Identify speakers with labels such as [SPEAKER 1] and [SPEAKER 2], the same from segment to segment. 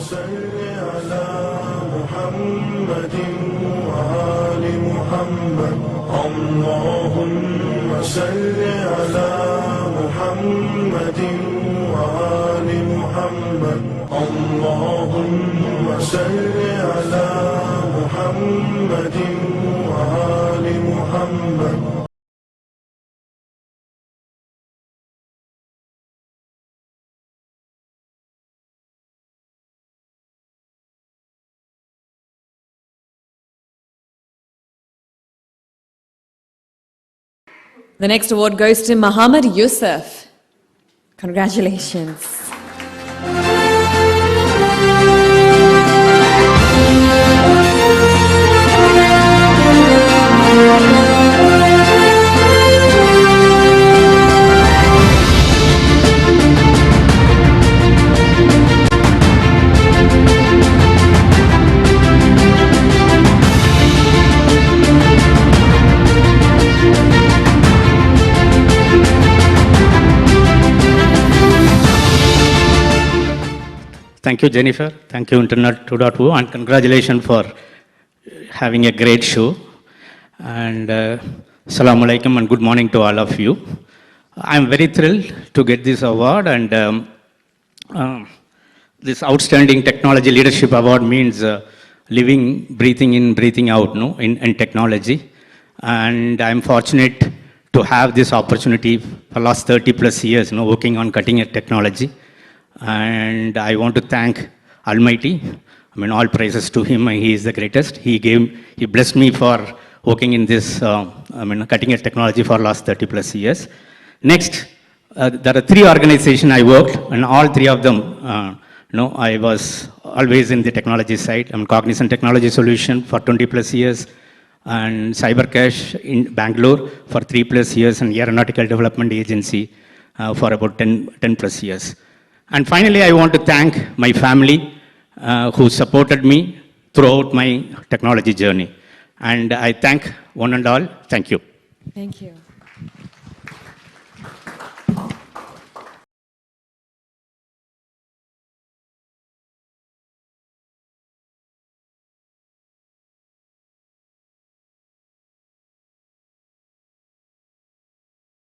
[SPEAKER 1] صل على محمد وآل محمد اللهم صل على محمد وآل محمد اللهم صل على محمد وآل محمد.
[SPEAKER 2] The next award goes to Mohamed Yoosuf. Congratulations.
[SPEAKER 3] Thank you, Jennifer. Thank you, Internet 2.0, and congratulations for having a great show. And Assalamu alaikum and good morning to all of you. I'm very thrilled to get this award, and this outstanding technology leadership award means living, breathing in, breathing out, no, in technology. And I'm fortunate to have this opportunity for last 30 plus years, working on cutting edge technology. And I want to thank Almighty. I mean, all praises to Him. He is the greatest. He blessed me for working in this, cutting edge technology for last 30 plus years. Next, there are 3 organizations I worked, and all 3 of them, I was always in the technology side. I'm Cognizant Technology Solution for 20 plus years, and Cybercash in Bangalore for 3 plus years, and Aeronautical Development Agency for about 10 plus years. And finally, I want to thank my family who supported me throughout my technology journey. And I thank one and all. Thank you.
[SPEAKER 2] Thank you.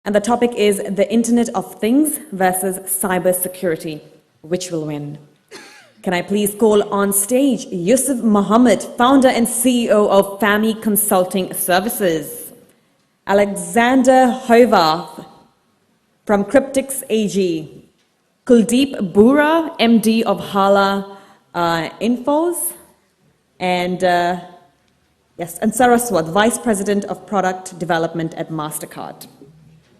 [SPEAKER 2] And the topic is the Internet of Things versus cybersecurity. Which will win? Can I please call on stage Yoosuf Mohamed, founder and CEO of FAMI Consulting Services, Alexander Hovarth from Cryptics AG, Kuldeep Bura, MD of Hala Infos, and and Saraswat, Vice President of Product Development at MasterCard.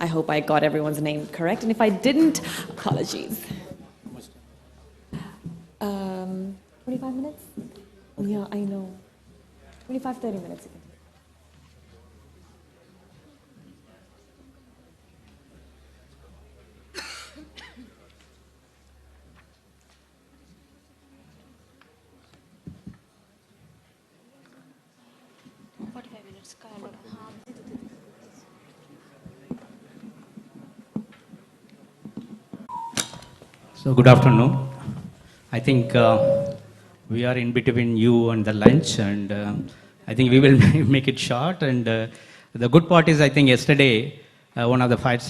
[SPEAKER 2] I hope I got everyone's name correct, and if I didn't, apologies. 25 minutes? Yeah, I know. 25, 30 minutes.
[SPEAKER 3] So good afternoon. I think we are in between you and the lunch, and I think we will make it short. And the good part is, I think yesterday, one of the five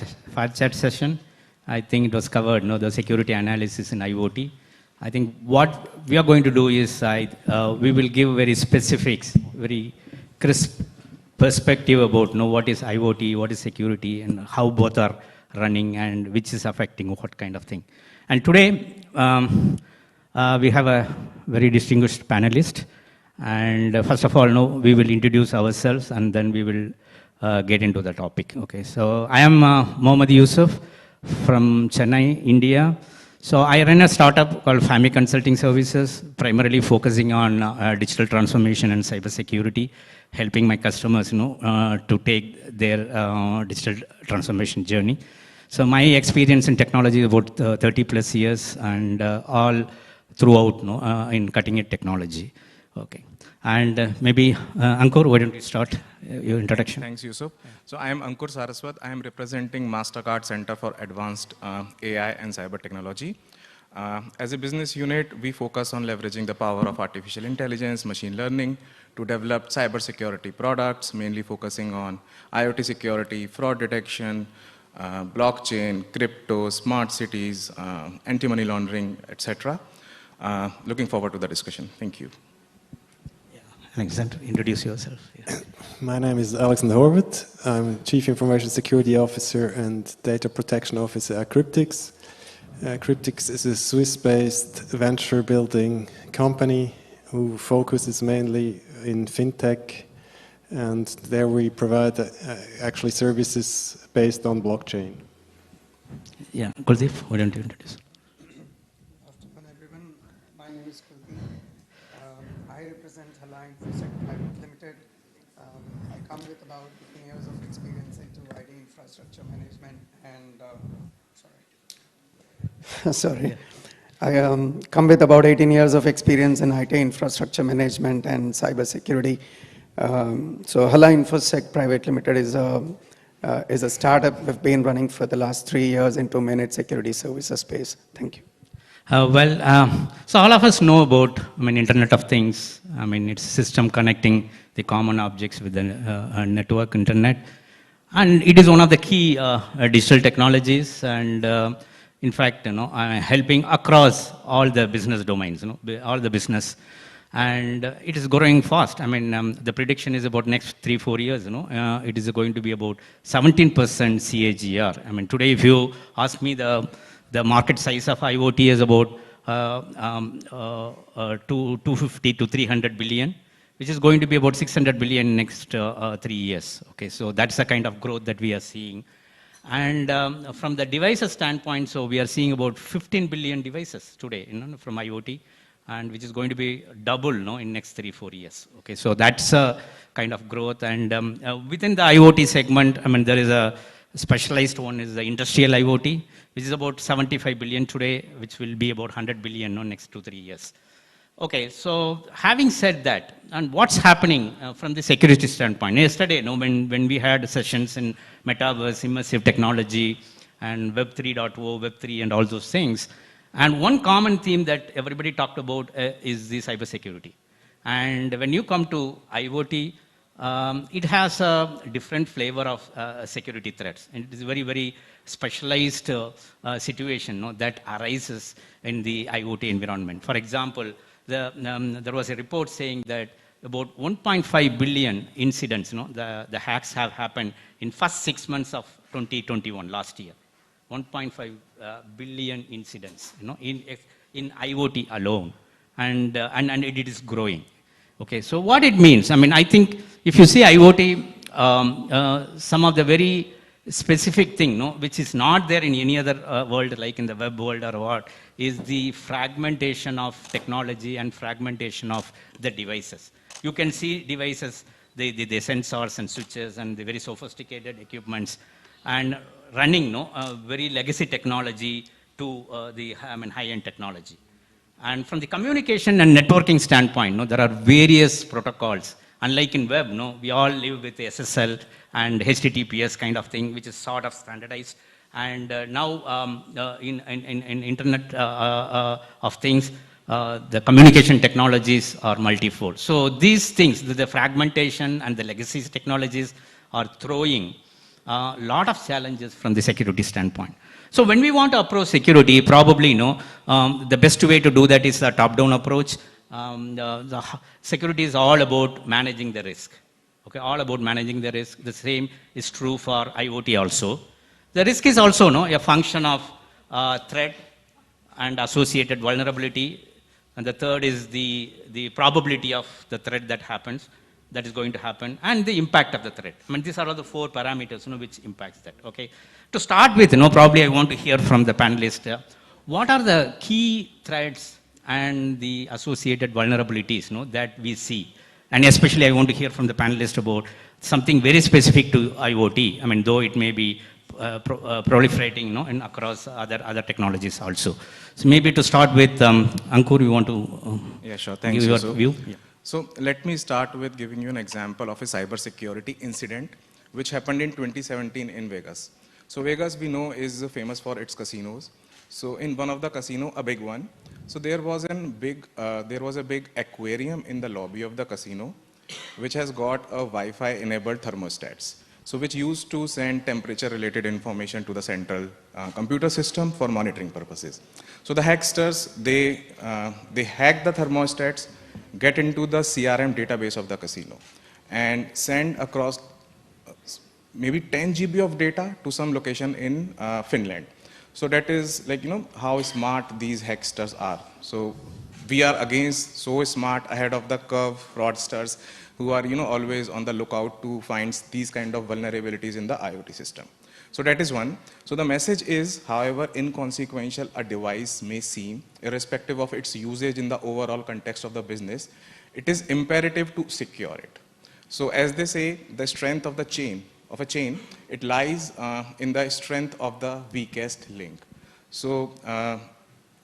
[SPEAKER 3] chat session, I think it was covered, the security analysis in IoT. I think what we are going to do is, we will give very specifics, very crisp perspective about what is IoT, what is security, and how both are running, and which is affecting what kind of thing. And today, we have a very distinguished panelist. And first of all, we will introduce ourselves, and then we will get into the topic. Okay, so I am Mohamed Yoosuf from Chennai, India. So I run a startup called FAMI Consulting Services, primarily focusing on digital transformation and cybersecurity, helping my customers, to take their digital transformation journey. So my experience in technology is about 30 plus years, and all throughout in cutting edge technology. Okay, and maybe Ankur, why don't you start your introduction?
[SPEAKER 4] Thanks, Yoosuf. So I am Ankur Saraswat. I am representing MasterCard Center for Advanced AI and Cyber Technology. As a business unit, we focus on leveraging the power of artificial intelligence, machine learning to develop cybersecurity products, mainly focusing on IoT security, fraud detection, blockchain, crypto, smart cities, anti-money laundering, etc. Looking forward to the discussion. Thank you.
[SPEAKER 3] Alexander, introduce yourself. Yeah.
[SPEAKER 5] My name is Alexander Horvath. I'm Chief Information Security Officer and Data Protection Officer at Cryptix. Cryptix is a Swiss-based venture-building company who focuses mainly in fintech, and there we provide actually services based on blockchain.
[SPEAKER 3] Yeah, Kuldeep, why don't you introduce?
[SPEAKER 6] Afternoon, everyone. My name is Kuldeep. I represent Hala Infosec Private Limited. I come with about 15 years of experience into IT infrastructure management and sorry. I come with about 18 years of experience in IT infrastructure management and cybersecurity. So Hala Infosec Private Limited is a startup we've been running for the last 3 years into managed security services space. Thank you.
[SPEAKER 3] So all of us know about, Internet of Things. It's system connecting the common objects with the network internet. And it is one of the key digital technologies. And in fact, helping across all the business domains, all the business. And it is growing fast. The prediction is about next 3-4 years, it is going to be about 17% CAGR. Today, if you ask me, the market size of IoT is about 250 to 300 billion, which is going to be about 600 billion next 3 years. Okay, so that's the kind of growth that we are seeing. And from the devices standpoint, so we are seeing about 15 billion devices today, from IoT, and which is going to be double, in next 3-4 years. Okay, so that's a kind of growth. And within the IoT segment, there is a specialized one is the industrial IoT, which is about 75 billion today, which will be about 100 billion next 2-3 years. Okay, so having said that, and what's happening from the security standpoint? Yesterday, when we had sessions in metaverse, immersive technology, and Web 3.0, Web 3, and all those things, and one common theme that everybody talked about is the cybersecurity. And when you come to IoT, it has a different flavor of security threats. And it is a very, very specialized situation that arises in the IoT environment. For example, there was a report saying that about 1.5 billion incidents, the hacks have happened in first 6 months of 2021, last year. 1.5 billion incidents, in IoT alone. And it is growing. Okay, so what it means, I think if you see IoT, some of the very specific thing, which is not there in any other world, like in the web world or what, is the fragmentation of technology and fragmentation of the devices. You can see devices, the sensors and switches and the very sophisticated equipments, and running very legacy technology to the high-end technology. And from the communication and networking standpoint, there are various protocols. Unlike in web, we all live with SSL and HTTPS kind of thing, which is sort of standardized. And now in Internet of Things, the communication technologies are multifold. So these things, the fragmentation and the legacy technologies are throwing a lot of challenges from the security standpoint. So when we want to approach security, probably the best way to do that is a top-down approach. The security is all about managing the risk. Okay, all about managing the risk. The same is true for IoT also. The risk is also a function of threat and associated vulnerability. And the third is the probability of the threat that happens, that is going to happen, and the impact of the threat. These are all the 4 parameters which impacts that. Okay. To start with, probably I want to hear from the panelists. What are the key threats and the associated vulnerabilities that we see? And especially I want to hear from the panelists about something very specific to IoT. Though it may be proliferating and across other technologies also. So maybe to start with, Ankur, you want to
[SPEAKER 4] yeah, sure. Thanks,
[SPEAKER 3] give your
[SPEAKER 4] Yoosuf.
[SPEAKER 3] view?
[SPEAKER 4] Yeah. So let me start with giving you an example of a cybersecurity incident which happened in 2017 in Vegas. So Vegas, we know, is famous for its casinos. So in one of the casino, a big one, so there was a big aquarium in the lobby of the casino, which has got a Wi-Fi enabled thermostats. So which used to send temperature related information to the central computer system for monitoring purposes. So the hacksters, they hack the thermostats, get into the CRM database of the casino and send across maybe 10 GB of data to some location in Finland. So that is like, how smart these hacksters are. So we are against so smart, ahead of the curve fraudsters who are, always on the lookout to find these kind of vulnerabilities in the IoT system. So that is one. So the message is, however inconsequential a device may seem, irrespective of its usage in the overall context of the business, it is imperative to secure it. So as they say, the strength of a chain, it lies in the strength of the weakest link. So,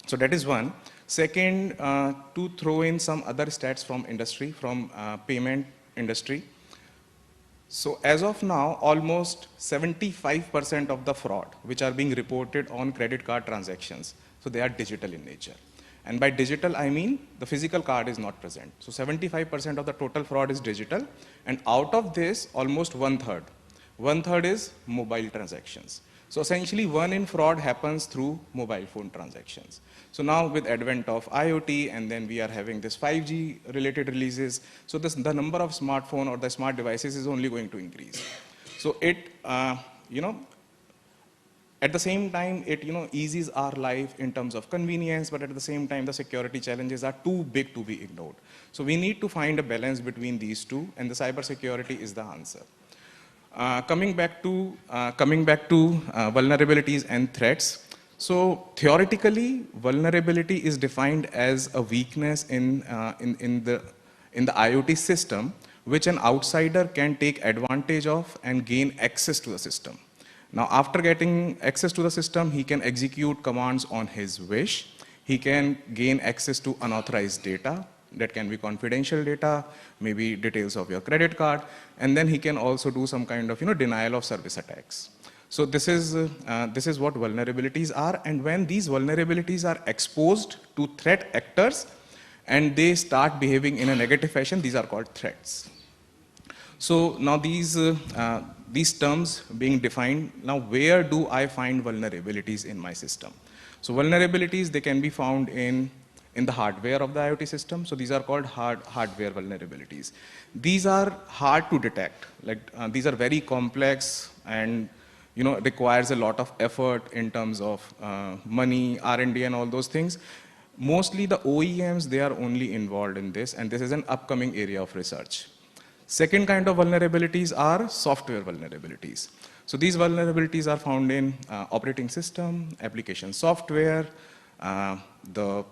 [SPEAKER 4] so that is one. Second, to throw in some other stats from industry, from payment industry. So as of now, almost 75% of the fraud which are being reported on credit card transactions, so they are digital in nature. And by digital, I mean the physical card is not present. So 75% of the total fraud is digital. And out of this, almost one third is mobile transactions. So essentially, 1 in fraud happens through mobile phone transactions. So now with advent of IoT, and then we are having this 5G related releases, so the number of smartphone or the smart devices is only going to increase. So it, at the same time, it eases our life in terms of convenience, but at the same time, the security challenges are too big to be ignored. So we need to find a balance between these two, and the cybersecurity is the answer. Coming back to vulnerabilities and threats. So theoretically, vulnerability is defined as a weakness in the IoT system, which an outsider can take advantage of and gain access to the system. Now, after getting access to the system, he can execute commands on his wish. He can gain access to unauthorized data. That can be confidential data, maybe details of your credit card, and then he can also do some kind of denial of service attacks. So this is what vulnerabilities are, and when these vulnerabilities are exposed to threat actors and they start behaving in a negative fashion, these are called threats. So now these terms being defined, now where do I find vulnerabilities in my system? So vulnerabilities, they can be found in the hardware of the IoT system. So these are called hardware vulnerabilities. These are hard to detect. These are very complex and requires a lot of effort in terms of money, R&D and all those things. Mostly the OEMs, they are only involved in this, and this is an upcoming area of research. Second kind of vulnerabilities are software vulnerabilities. So these vulnerabilities are found in operating system, application software, the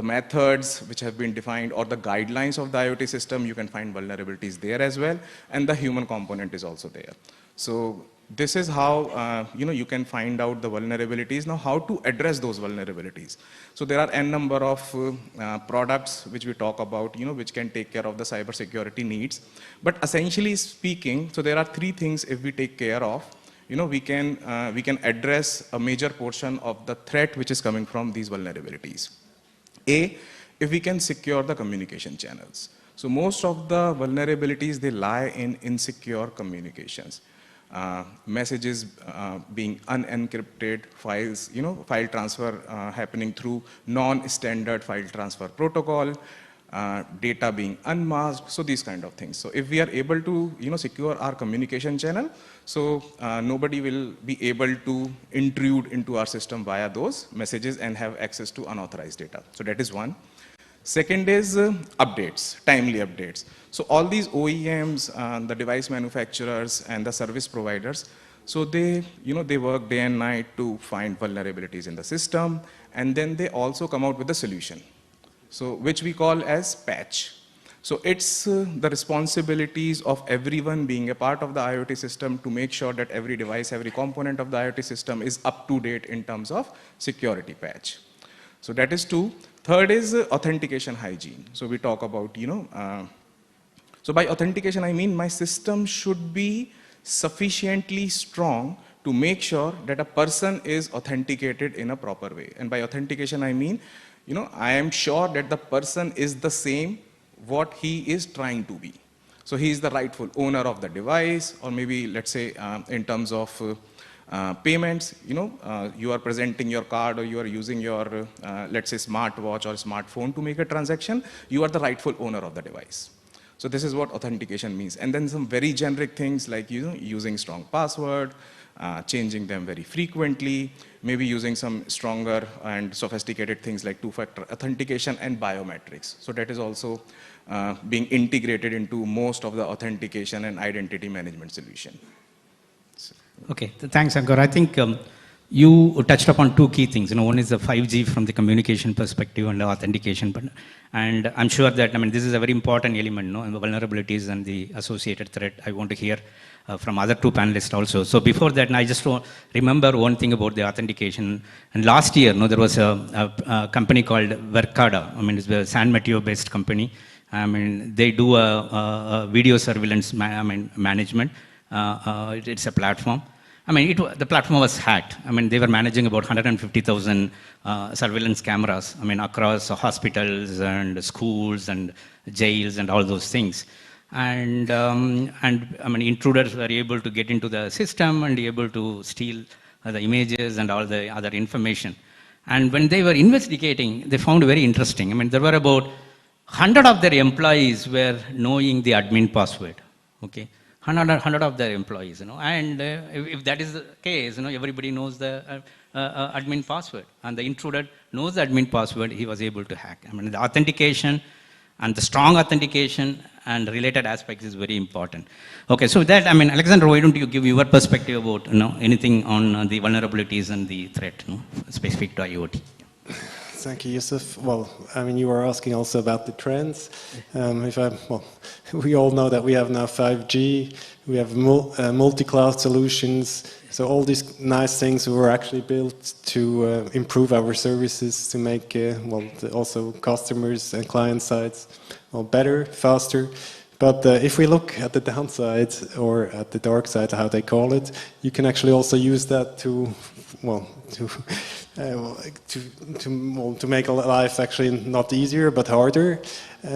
[SPEAKER 4] methods which have been defined or the guidelines of the IoT system, you can find vulnerabilities there as well, and the human component is also there. So this is how you can find out the vulnerabilities. Now, how to address those vulnerabilities? So there are n number of products which we talk about, which can take care of the cybersecurity needs. But essentially speaking, so there are 3 things if we take care of, we can address a major portion of the threat which is coming from these vulnerabilities. A, if we can secure the communication channels. So most of the vulnerabilities, they lie in insecure communications. Messages being unencrypted, files, file transfer happening through non-standard file transfer protocol, data being unmasked, so these kind of things. So if we are able to, secure our communication channel, so nobody will be able to intrude into our system via those messages and have access to unauthorized data. So that is one. Second is updates, timely updates. So all these OEMs, the device manufacturers and the service providers, so they work day and night to find vulnerabilities in the system, and then they also come out with a solution, so which we call as patch. So it's the responsibilities of everyone being a part of the IoT system to make sure that every device, every component of the IoT system is up to date in terms of security patch. So that is 2. Third is authentication hygiene. So we talk about, so by authentication, I mean my system should be sufficiently strong to make sure that a person is authenticated in a proper way. And by authentication, I mean, I am sure that the person is the same what he is trying to be. So he is the rightful owner of the device, or maybe let's say in terms of payments, you are presenting your card or you are using your, let's say, smartwatch or smartphone to make a transaction, you are the rightful owner of the device. So this is what authentication means. And then some very generic things like using strong password, changing them very frequently, maybe using some stronger and sophisticated things like two-factor authentication and biometrics. So that is also being integrated into most of the authentication and identity management solution.
[SPEAKER 3] Okay, thanks, Ankar. I think you touched upon two key things. One is the 5G from the communication perspective and the authentication. And I'm sure that, this is a very important element, and the vulnerabilities and the associated threat. I want to hear from other two panelists also. So before that, I just remember one thing about the authentication. And last year, there was a company called Verkada. It's a San Mateo-based company. They do a video surveillance management. It's a platform. The platform was hacked. They were managing about 150,000 surveillance cameras, across hospitals and schools and jails and all those things. And intruders were able to get into the system and able to steal the images and all the other information. And when they were investigating, they found very interesting. There were about 100 of their employees were knowing the admin password. Okay. 100 of their employees, and if that is the case, everybody knows the admin password, and the intruder knows the admin password, he was able to hack. The authentication and the strong authentication and related aspects is very important. Okay, so with that, Alexander, why don't you give your perspective about, anything on the vulnerabilities and the threat, specific to IoT?
[SPEAKER 5] Thank you, Yoosuf. Well, you were asking also about the trends. We all know that we have now 5G, we have multi-cloud solutions, so all these nice things were actually built to improve our services, to make also customers and client sides better, faster. But if we look at the downside, or at the dark side, how they call it, you can actually also use that to make life actually not easier but harder,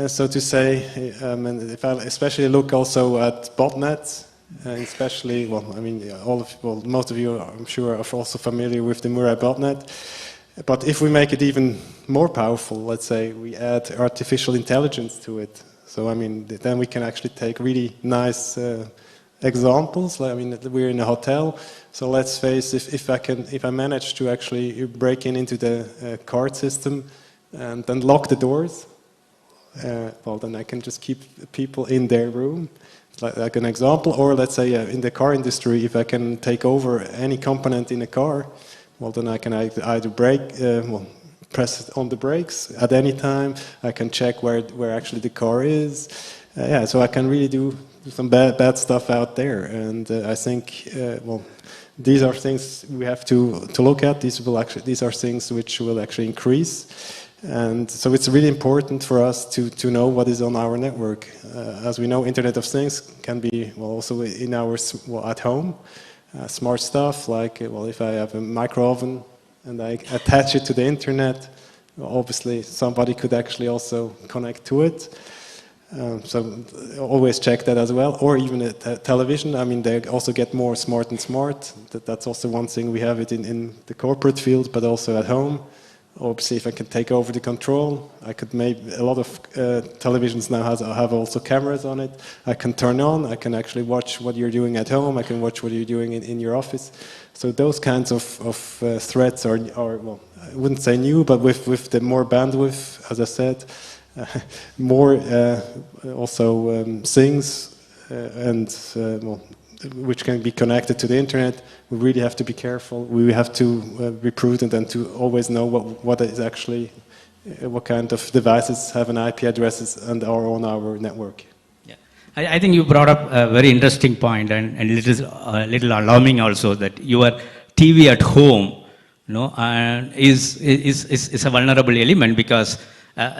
[SPEAKER 5] so to say. If I especially look also at botnets, especially most of you, I'm sure, are also familiar with the Murai botnet. But if we make it even more powerful, let's say we add artificial intelligence to it. So then we can actually take really nice examples. We're in a hotel, so let's face if I manage to actually break into the card system and then lock the doors, then I can just keep people in their room, like an example. Or let's say in the car industry, if I can take over any component in a car, then I can either press on the brakes at any time. I can check where actually the car is. So I can really do some bad stuff out there. And I think these are things we have to look at. These are things which will actually increase. And so it's really important for us to know what is on our network. As we know, Internet of Things can be also in our at home. Smart stuff like if I have a micro oven and I attach it to the internet, obviously somebody could actually also connect to it. So always check that as well. Or even a television. They also get more smart and smart. That's also one thing. We have it in the corporate field, but also at home. Obviously, if I can take over the control, I could a lot of televisions now have also cameras on it. I can turn on, I can actually watch what you're doing at home, I can watch what you're doing in your office. So those kinds of threats are I wouldn't say new, but with the more bandwidth, as I said, more also things which can be connected to the internet. We really have to be careful. We have to be prudent and to always know what is actually, what kind of devices have an IP addresses and are on our network.
[SPEAKER 3] Yeah, I think you brought up a very interesting point, and it is a little alarming also, that your TV at home, is a vulnerable element, because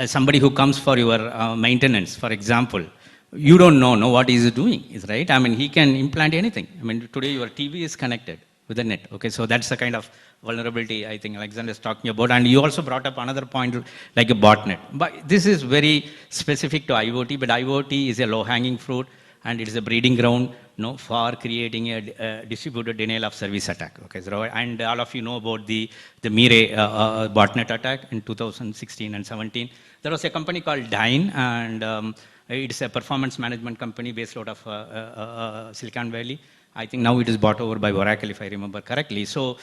[SPEAKER 3] somebody who comes for your maintenance, for example, you don't know what he is doing, is right? He can implant anything. Today your TV is connected, with the net. Okay, so that's the kind of vulnerability I think Alexander is talking about. And you also brought up another point like a botnet. But this is very specific to IoT, but IoT is a low-hanging fruit and it is a breeding ground, for creating a distributed denial of service attack. Okay, so, and all of you know about the Mire botnet attack in 2016 and 17. There was a company called Dyn, and it's a performance management company based out of Silicon Valley. I think now it is bought over by Oracle, if I remember correctly. So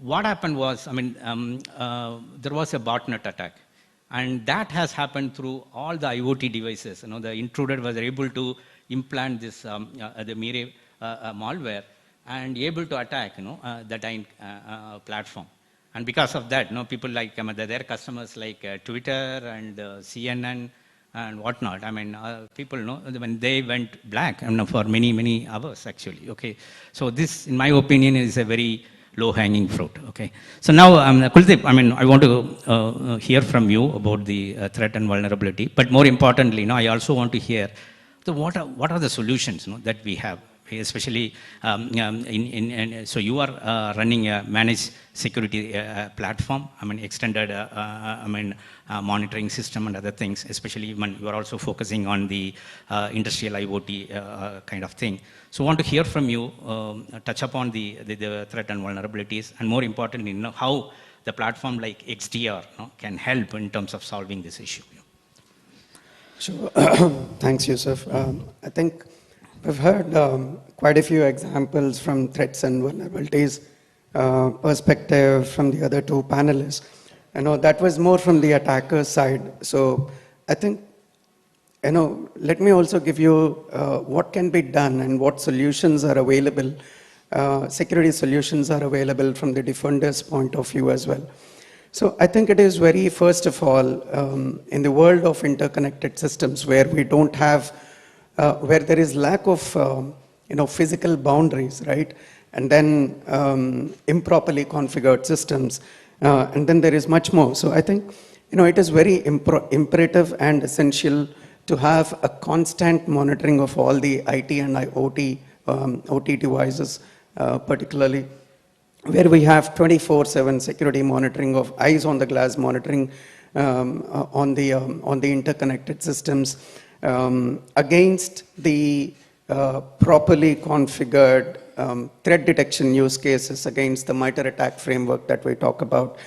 [SPEAKER 3] what happened was, there was a botnet attack. And that has happened through all the IoT devices. The intruder was able to implant this, the Mire malware and able to attack, the Dyn platform. And because of that, people like their customers like Twitter and CNN and whatnot. People when they went black for many hours actually. Okay, so this, in my opinion, is a very low-hanging fruit. Okay, so now Kuldeep, I want to hear from you about the threat and vulnerability. But more importantly, I also want to hear what are the solutions that we have, especially so you are running a managed security platform, extended monitoring system and other things, especially when you are also focusing on the industrial IoT kind of thing. So I want to hear from you, touch upon the threat and vulnerabilities, and more importantly, how the platform like XDR can help in terms of solving this issue.
[SPEAKER 6] Sure. Thanks, Yoosuf. I think we've heard quite a few examples from threats and vulnerabilities perspective from the other two panelists. I know that was more from the attacker side. So I think, let me also give you what can be done and what solutions are available, security solutions are available from the defender's point of view as well. So I think it is very, first of all, in the world of interconnected systems where we don't have, where there is lack of, physical boundaries, right? And then improperly configured systems, and then there is much more. So I think, it is very imperative and essential to have a constant monitoring of all the IT and IoT OT devices, particularly where we have 24/7 security monitoring of eyes on the glass monitoring on the interconnected systems against the properly configured threat detection use cases against the MITRE ATT&CK framework that we talk about.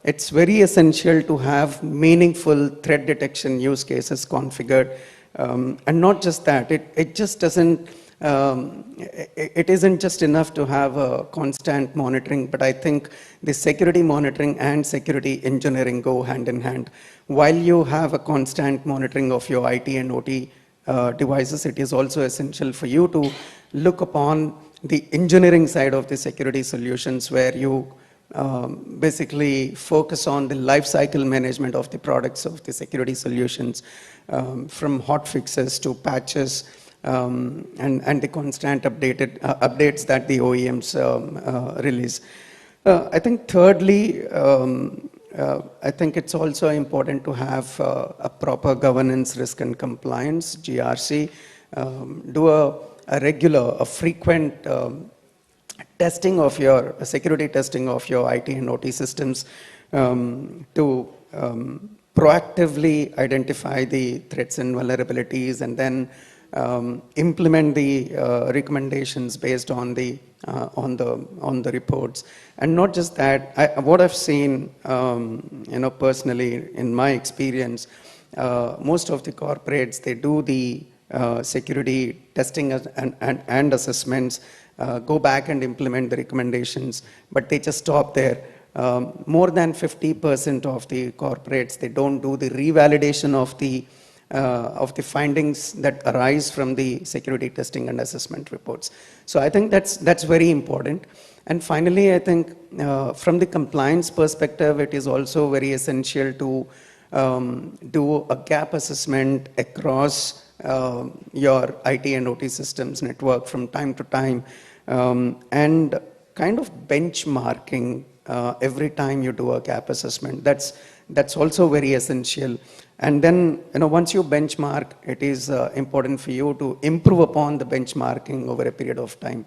[SPEAKER 6] It's very essential to have meaningful threat detection use cases configured, and not just that. It just doesn't. It isn't just enough to have a constant monitoring, but I think the security monitoring and security engineering go hand in hand. While you have a constant monitoring of your IT and OT devices, it is also essential for you to look upon the engineering side of the security solutions, where you basically focus on the life cycle management of the products of the security solutions, from hot fixes to patches, and the constant updates that the OEMs release. I think thirdly, I think it's also important to have a proper governance, risk and compliance, GRC, do a regular, a frequent testing of your security testing of your IT and OT systems to proactively identify the threats and vulnerabilities, and then implement the recommendations based on the reports. And not just that, what I've seen, personally in my experience, most of the corporates, they do the security testing and assessments, go back and implement the recommendations, but they just stop there. More than 50% of the corporates, they don't do the revalidation of the findings that arise from the security testing and assessment reports. So I think that's very important. And finally, I think from the compliance perspective, it is also very essential to do a gap assessment across your IT and OT systems network from time to time, and kind of benchmarking every time you do a gap assessment. That's also very essential. And then, once you benchmark, it is important for you to improve upon the benchmarking over a period of time.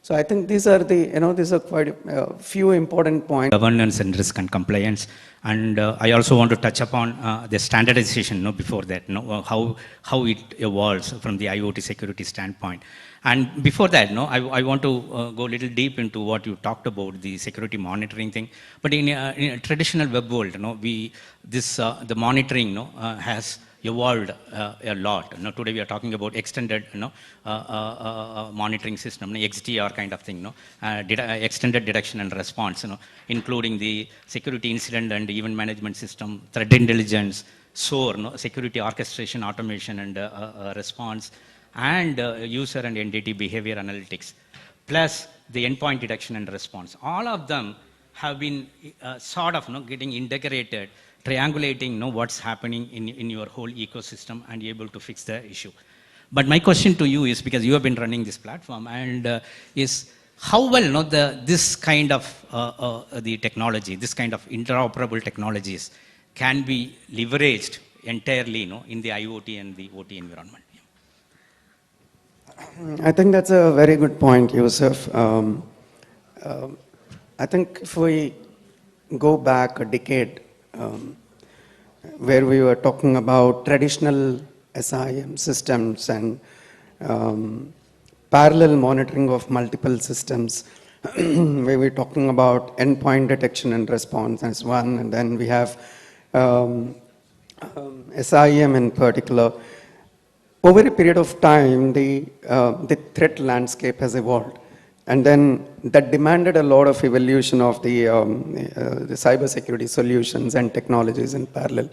[SPEAKER 6] So I think these are these are quite a few important points.
[SPEAKER 3] Governance and risk and compliance. And I also want to touch upon the standardization, before that, how it evolves from the IoT security standpoint. And before that, I want to go a little deep into what you talked about, the security monitoring thing. But in a traditional web world, the monitoring, has evolved a lot. Today we are talking about extended, monitoring system, XDR kind of thing, extended detection and response, including the security incident and event management system, threat intelligence, SOAR, security orchestration, automation and response, and user and entity behavior analytics, plus the endpoint detection and response. All of them have been sort of getting integrated, triangulating what's happening in your whole ecosystem and able to fix the issue. But my question to you is, because you have been running this platform, and is how well this kind of the technology, this kind of interoperable technologies can be leveraged entirely in the IoT and the OT environment?
[SPEAKER 6] I think that's a very good point, Yoosuf. I think if we go back a decade, where we were talking about traditional SIM systems and parallel monitoring of multiple systems, where we're talking about endpoint detection and response as one, and then we have SIM in particular. Over a period of time, the threat landscape has evolved, and then that demanded a lot of evolution of the cybersecurity solutions and technologies in parallel.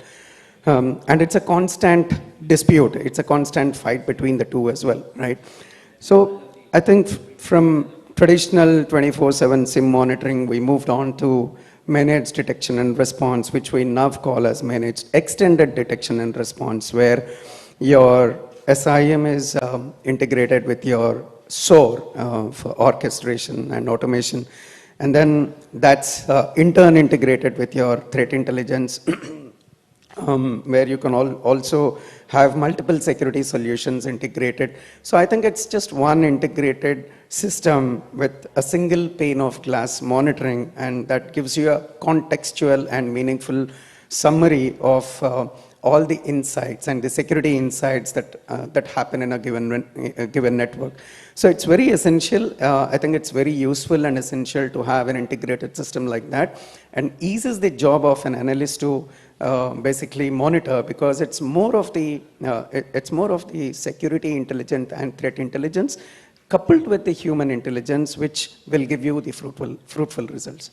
[SPEAKER 6] And it's a constant dispute. It's a constant fight between the two as well, right? So I think from traditional 24/7 SIM monitoring, we moved on to managed detection and response, which we now call as managed extended detection and response, where your SIM is integrated with your SOAR for orchestration and automation. And then that's in turn integrated with your threat intelligence, where you can also have multiple security solutions integrated. So I think it's just one integrated system with a single pane of glass monitoring, and that gives you a contextual and meaningful summary of all the insights and the security insights that happen in a given network. So it's very essential. I think it's very useful and essential to have an integrated system like that, and eases the job of an analyst to basically monitor, because it's more of the security intelligence and threat intelligence coupled with the human intelligence, which will give you the fruitful results.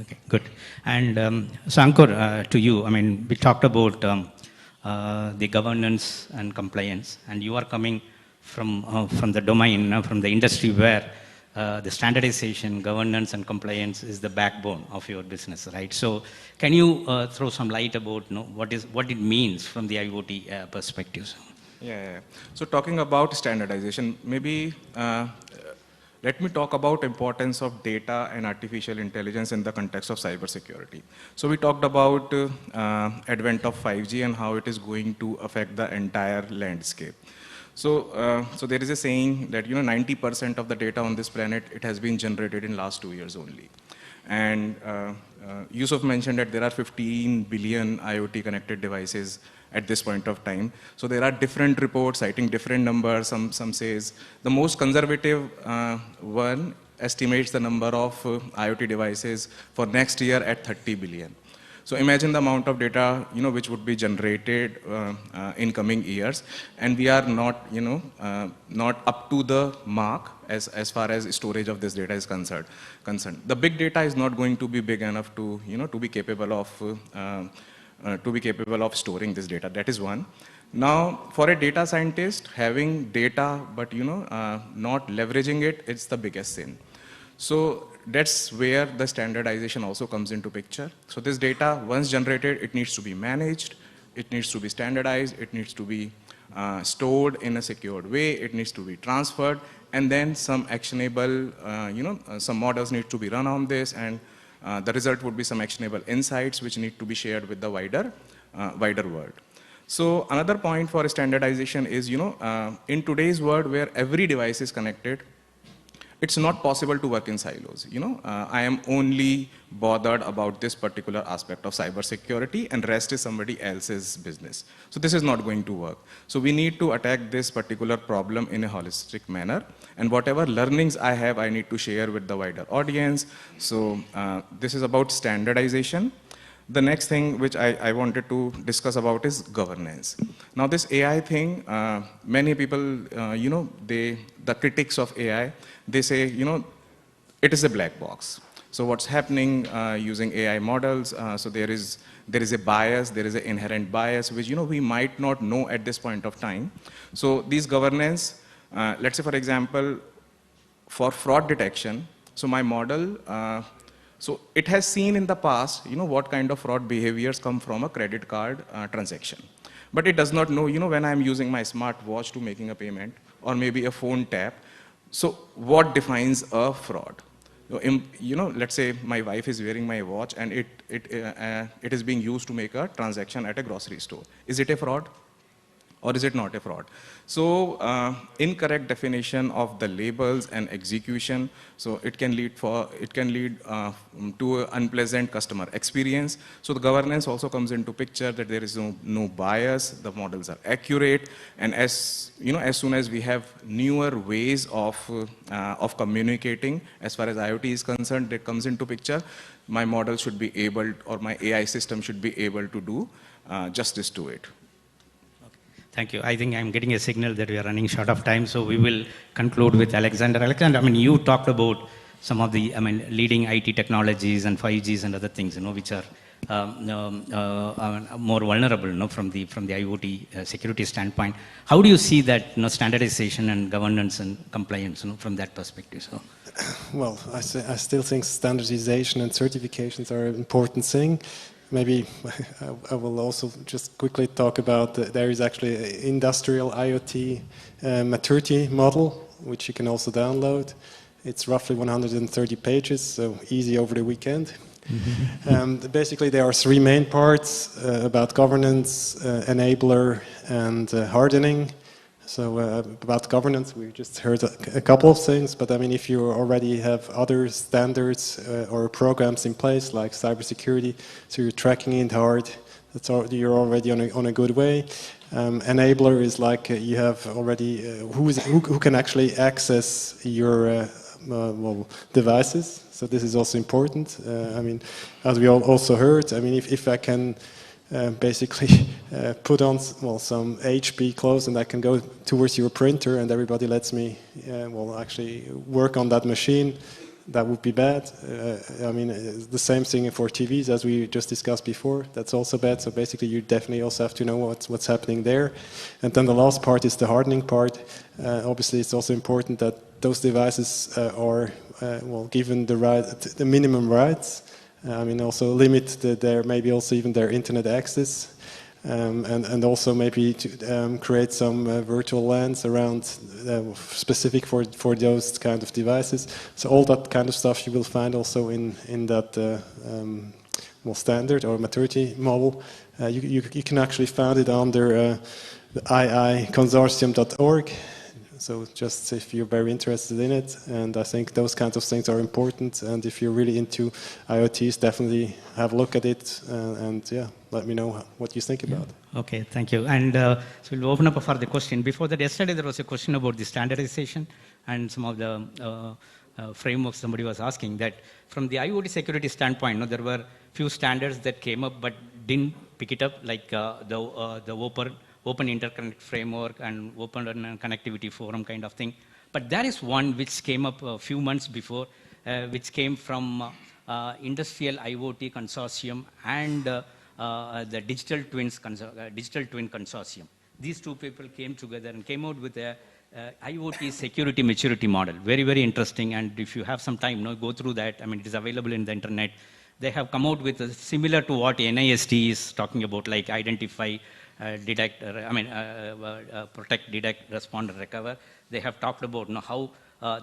[SPEAKER 3] Okay, good. And so Ankur, to you, I mean, we talked about the governance and compliance, and you are coming from the domain, from the industry where the standardization, governance, and compliance is the backbone of your business, right? So, can you throw some light about what it means from the IoT perspective?
[SPEAKER 4] Yeah. So, talking about standardization, maybe let me talk about importance of data and artificial intelligence in the context of cybersecurity. So, we talked about advent of 5G and how it is going to affect the entire landscape. So, so there is a saying that 90% of the data on this planet, it has been generated in last 2 years only. And Yoosuf mentioned that there are 15 billion IoT connected devices at this point of time. So there are different reports citing different numbers. Some says the most conservative one estimates the number of IoT devices for next year at 30 billion. So imagine the amount of data, which would be generated in coming years, and we are not, not up to the mark as far as storage of this data is concerned. The big data is not going to be big enough to, to be capable of storing this data. That is one. Now, for a data scientist, having data but not leveraging it, it's the biggest sin. So that's where the standardization also comes into picture. So this data, once generated, it needs to be managed, it needs to be standardized, it needs to be stored in a secured way, it needs to be transferred, and then some actionable, some models need to be run on this, and the result would be some actionable insights which need to be shared with the wider world. So another point for standardization is, in today's world where every device is connected, it's not possible to work in silos. I am only bothered about this particular aspect of cybersecurity, and rest is somebody else's business. So this is not going to work. So we need to attack this particular problem in a holistic manner, and whatever learnings I have, I need to share with the wider audience. So this is about standardization. The next thing which I wanted to discuss about is governance. Now this AI thing, many people, the critics of AI, they say, it is a black box. So what's happening using AI models, so there is a bias, there is an inherent bias, which we might not know at this point of time. So these governance, let's say for example, for fraud detection, so my model, so it has seen in the past, what kind of fraud behaviors come from a credit card transaction. But it does not know, when I'm using my smartwatch to making a payment, or maybe a phone tap, so what defines a fraud? Let's say my wife is wearing my watch and it is being used to make a transaction at a grocery store. Is it a fraud? Or is it not a fraud? So incorrect definition of the labels and execution, so it can lead to an unpleasant customer experience. So the governance also comes into picture, that there is no bias, the models are accurate, and as soon as we have newer ways of communicating as far as IoT is concerned, that comes into picture, my model should be able, or my AI system should be able to do justice to it.
[SPEAKER 3] Thank you. I think I'm getting a signal that we are running short of time, so we will conclude with Alexander. Alexander, you talked about some of the, leading IT technologies and 5Gs and other things, which are more vulnerable, from the IoT security standpoint. How do you see that, standardization and governance and compliance, from that perspective? So.
[SPEAKER 5] Well, I still think standardization and certifications are an important thing. Maybe I will also just quickly talk about, there is actually an industrial IoT maturity model, which you can also download. It's roughly 130 pages, so easy over the weekend. Basically, there are three main parts about governance, enabler, and hardening. So about governance, we just heard a couple of things, but if you already have other standards or programs in place, like cybersecurity, so you're tracking it hard, you're already on a good way. Enabler is like you have already, who can actually access your devices, so this is also important. As we also heard, if I can basically put on some HP clothes and I can go towards your printer and everybody lets me actually work on that machine, that would be bad. The same thing for TVs, as we just discussed before, that's also bad. So basically you definitely also have to know what's happening there. And then the last part is the hardening part. Obviously it's also important that those devices are given the minimum rights. Also limit maybe also even their internet access, and also maybe to create some virtual LANs around specific for those kind of devices. So all that kind of stuff you will find also in that standard or maturity model. You can actually find it under the iiconsortium.org. So just if you're very interested in it, and I think those kinds of things are important, and if you're really into IoTs, definitely have a look at it, and let me know what you think about it.
[SPEAKER 3] Okay, thank you. And so we'll open up for the question. Before that, yesterday there was a question about the standardization and some of the frameworks somebody was asking, that from the IoT security standpoint, there were few standards that came up but didn't pick it up, like the Open Interconnect Framework and Open Connectivity Forum kind of thing. But there is one which came up a few months before, which came from Industrial IoT Consortium and the Digital Twin Consortium. These two people came together and came out with a IoT security maturity model. Very, very interesting. And if you have some time, go through that. It is available in the internet. They have come out with similar to what NIST is talking about, like identify, detect, protect, detect, respond, and recover. They have talked about how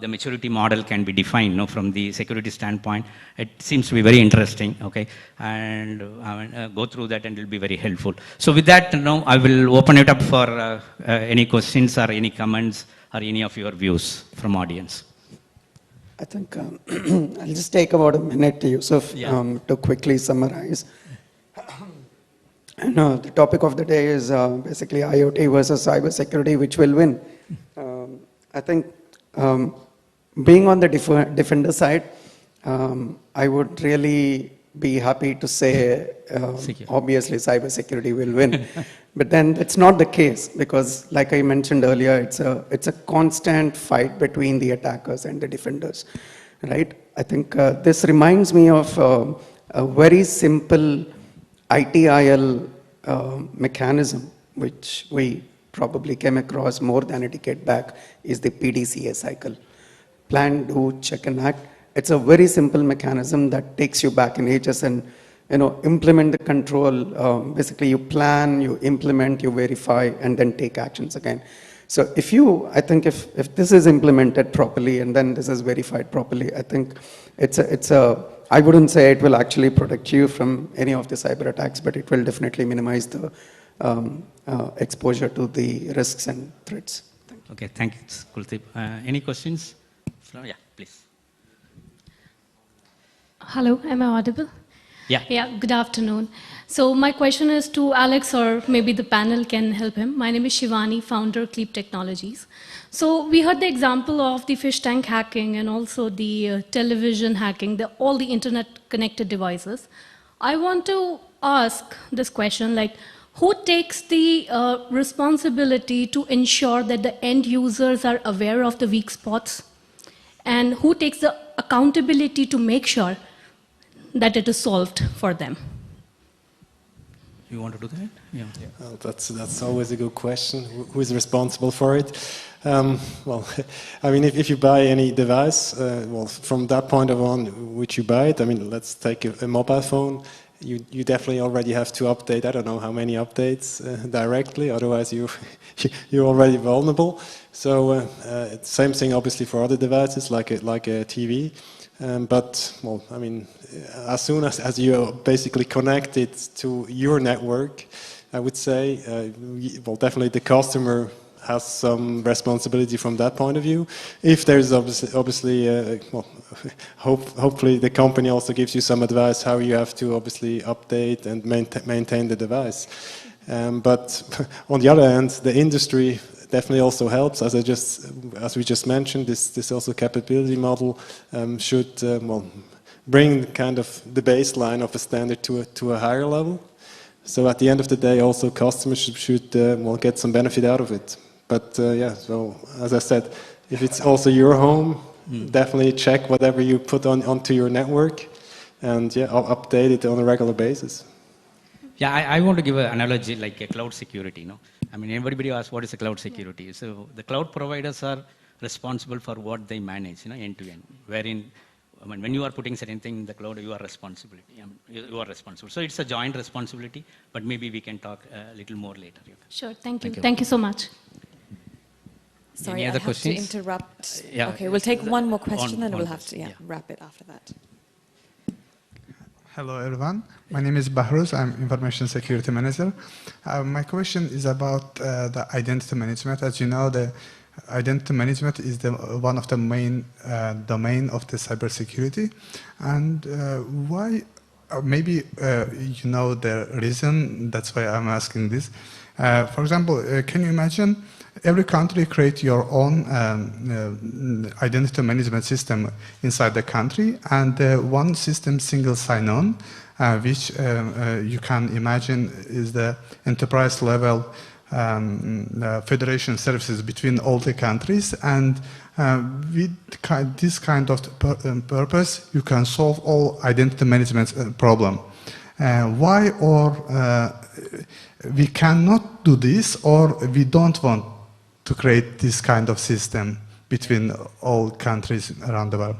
[SPEAKER 3] the maturity model can be defined from the security standpoint. It seems to be very interesting, okay? And go through that and it will be very helpful. So with that, now I will open it up for any questions or any comments or any of your views from audience.
[SPEAKER 6] I think I'll just take about a minute, Yoosuf,
[SPEAKER 3] Yeah.
[SPEAKER 6] to quickly summarize. And, the topic of the day is basically IoT versus cybersecurity, which will win. I think being on the defender side, I would really be happy to say, obviously, cybersecurity will win. But then it's not the case because, like I mentioned earlier, it's a constant fight between the attackers and the defenders, right? I think this reminds me of a very simple ITIL mechanism, which we probably came across more than a decade back, is the PDCA cycle. Plan, do, check, and act. It's a very simple mechanism that takes you back in ages and implement the control. Basically, you plan, you implement, you verify, and then take actions again. So I think if this is implemented properly and then this is verified properly, I think I wouldn't say it will actually protect you from any of the cyber attacks, but it will definitely minimize the exposure to the risks and threats.
[SPEAKER 3] Okay, thank you, Kuldeep. Any questions? Yeah, please.
[SPEAKER 7] Hello, am I audible?
[SPEAKER 3] Yeah.
[SPEAKER 7] Yeah, good afternoon. So my question is to Alex, or maybe the panel can help him. My name is Shivani, founder of Cleap Technologies. So we heard the example of the fish tank hacking and also the television hacking, all the internet connected devices. I want to ask this question, like, who takes the responsibility to ensure that the end users are aware of the weak spots? And who takes the accountability to make sure that it is solved for them?
[SPEAKER 3] You want to do that? Yeah.
[SPEAKER 5] Well, that's always a good question. Who is responsible for it? Well, I mean, if you buy any device, well, from that point on which you buy it, I mean, let's take a mobile phone. You definitely already have to update. I don't know how many updates directly. Otherwise, you're already vulnerable. So same thing, obviously, for other devices like a TV. But, well, I mean, as soon as you basically connect it to your network, I would say, well, definitely the customer has some responsibility from that point of view. If there's obviously well, hopefully the company also gives you some advice how you have to obviously update and maintain the device. But on the other hand, the industry definitely also helps, as we just mentioned. This also capability model should well bring kind of the baseline of a standard to a higher level. So at the end of the day, also customers should well get some benefit out of it. But yeah, so as I said, if it's also your home, definitely check whatever you put onto your network, and yeah, update it on a regular basis.
[SPEAKER 3] Yeah, I want to give an analogy like a cloud security. I mean, everybody asks what is a cloud security. So the cloud providers are responsible for what they manage, end to end. Wherein, I mean, when you are putting certain thing in the cloud, you are responsible. You are responsible. So it's a joint responsibility. But maybe we can talk a little more later.
[SPEAKER 7] Sure, thank you. Thank you so much.
[SPEAKER 2] Sorry,
[SPEAKER 3] Any
[SPEAKER 2] I
[SPEAKER 3] other
[SPEAKER 2] have
[SPEAKER 3] questions?
[SPEAKER 2] to interrupt.
[SPEAKER 3] Yeah.
[SPEAKER 2] Okay, we'll take one more question and
[SPEAKER 3] one
[SPEAKER 2] we'll have to
[SPEAKER 3] question,
[SPEAKER 2] wrap it after that.
[SPEAKER 8] Hello, everyone. My name is Bahruz. I'm Information Security Manager. My question is about the identity management. As you know, the identity management is one of the main domain of the cybersecurity. And why? Maybe you know the reason. That's why I'm asking this. For example, can you imagine every country create your own identity management system inside the country, and one system, single sign-on, which you can imagine is the enterprise level federation services between all the countries, and with this kind of purpose, you can solve all identity management problem. Why we cannot do this, or we don't want to create this kind of system between all countries around the world?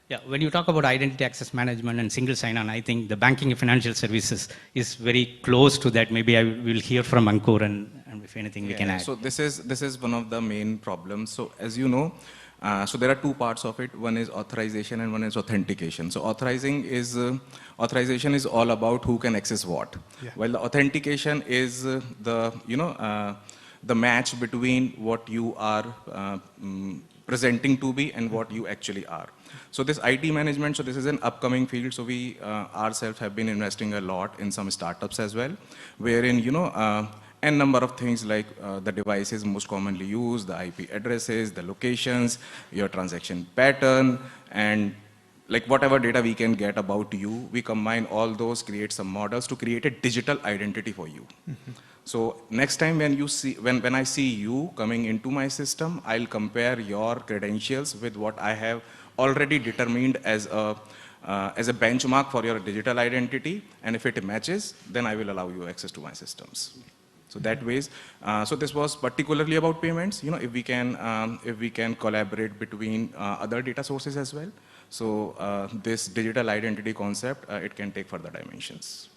[SPEAKER 3] Yeah, when you talk about identity access management and single sign-on, I think the banking and financial services is very close to that. Maybe I will hear from Ankur, and if anything we can add.
[SPEAKER 4] So this is one of the main problems. So as you know, so there are two parts of it. One is authorization and one is authentication. So authorization is all about who can access what, while the authentication is the match between what you are presenting to be and what you actually are. So this IT management, so this is an upcoming field. So we ourselves have been investing a lot in some startups as well, wherein, n number of things like the devices most commonly used, the IP addresses, the locations, your transaction pattern, and like whatever data we can get about you, we combine all those, create some models to create a digital identity for you. So next time when you see, when I see you coming into my system, I'll compare your credentials with what I have already determined as a benchmark for your digital identity. And if it matches, then I will allow you access to my systems. So that ways, so this was particularly about payments. If we can collaborate between other data sources as well. So this digital identity concept, it can take further dimensions.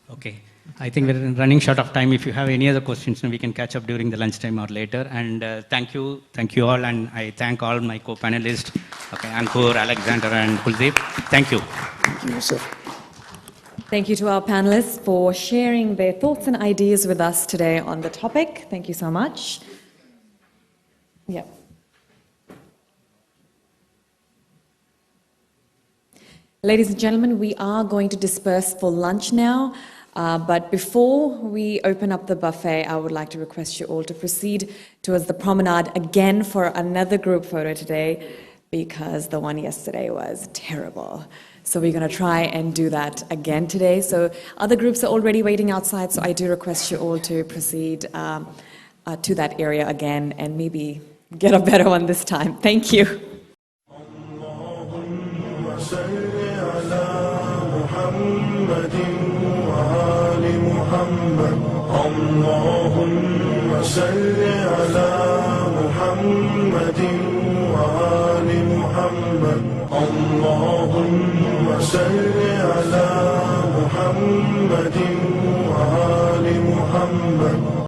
[SPEAKER 3] Okay. I think we're running short of time. If you have any other questions, we can catch up during the lunchtime or later. And thank you all. And I thank all my co-panelists, okay, Ankur, Alexander, and Kuldeep. Thank you.
[SPEAKER 6] Thank you, sir.
[SPEAKER 2] Thank you to our panelists for sharing their thoughts and ideas with us today on the topic. Thank you so much. Yeah. Ladies and gentlemen, we are going to disperse for lunch now. But before we open up the buffet, I would like to request you all to proceed towards the promenade again for another group photo today, because the one yesterday was terrible. So we're going to try and do that again today. So other groups are already waiting outside, so I do request you all to proceed to that area again and maybe get a better one this time. Thank you.
[SPEAKER 1] اللهم صل على محمد وآل محمد اللهم صل على محمد وآل محمد